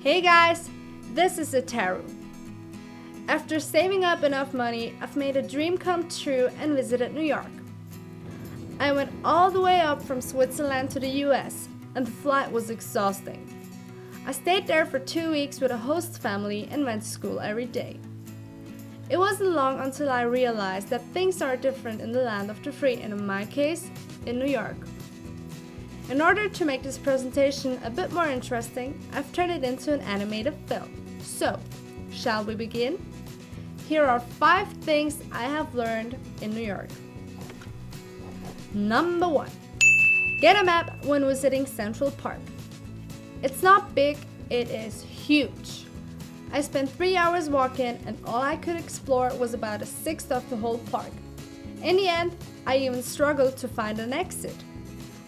Hey guys, this is Ataru. After saving up enough money, I've made a dream come true and visited New York. I went all the way up from Switzerland to the US, and the flight was exhausting. I stayed there for 2 weeks with a host family and went to school every day. It wasn't long until I realized that things are different in the land of the free, and in my case, in New York. In order to make this presentation a bit more interesting, I've turned it into an animated film. So, shall we begin? Here are 5 things I have learned in New York. Number 1. Get a map when visiting Central Park. It's not big, it is huge. I spent 3 hours walking and all I could explore was about a sixth of the whole park. In the end, I even struggled to find an exit.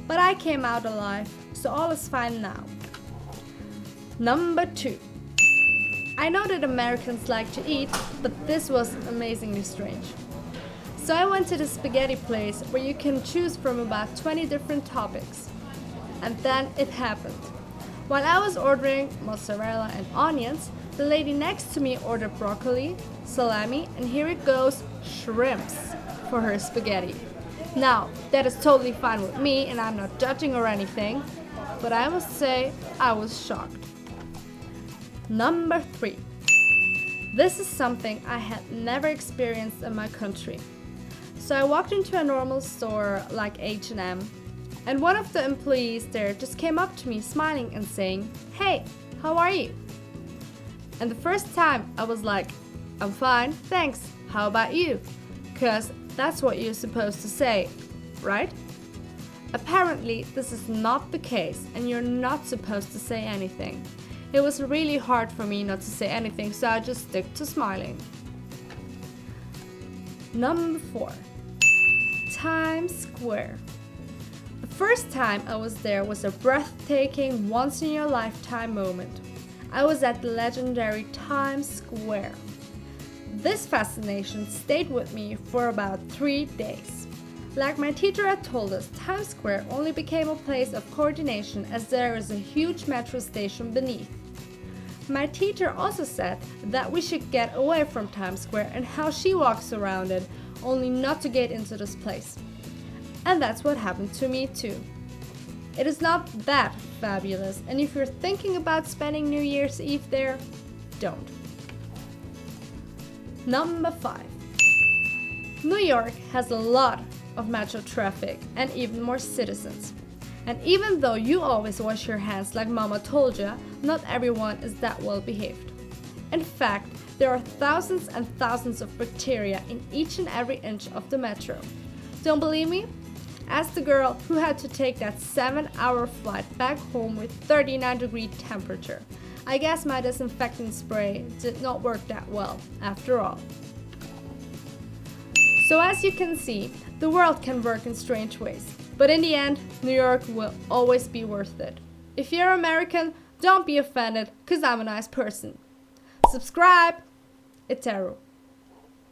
But I came out alive, so all is fine now. Number 2. I know that Americans like to eat, but this was amazingly strange. So I went to the spaghetti place where you can choose from about 20 different toppings. And then it happened. While I was ordering mozzarella and onions, the lady next to me ordered broccoli, salami, and here it goes, shrimps for her spaghetti. Now, that is totally fine with me and I'm not judging or anything, but I must say I was shocked. Number 3. This is something I had never experienced in my country. So I walked into a normal store like H&M, and one of the employees there just came up to me smiling and saying, "Hey, how are you?" And the first time I was like, "I'm fine, thanks, how about you?" 'Cause that's what you're supposed to say, right? Apparently, this is not the case and you're not supposed to say anything. It was really hard for me not to say anything, so I just stick to smiling. Number 4. Times Square. The first time I was there was a breathtaking, once-in-your-lifetime moment. I was at the legendary Times Square. This fascination stayed with me for about 3 days. Like my teacher had told us, Times Square only became a place of coordination as there is a huge metro station beneath. My teacher also said that we should get away from Times Square and how she walks around it, only not to get into this place. And that's what happened to me too. It is not that fabulous, and if you're thinking about spending New Year's Eve there, don't. Number 5. New York has a lot of metro traffic and even more citizens. And even though you always wash your hands like mama told ya, not everyone is that well behaved. In fact, there are thousands and thousands of bacteria in each and every inch of the metro. Don't believe me? Ask the girl who had to take that 7-hour flight back home with 39-degree temperature. I guess my disinfectant spray did not work that well, after all. So as you can see, the world can work in strange ways. But in the end, New York will always be worth it. If you're American, don't be offended, 'cause I'm a nice person. Subscribe! Ataru.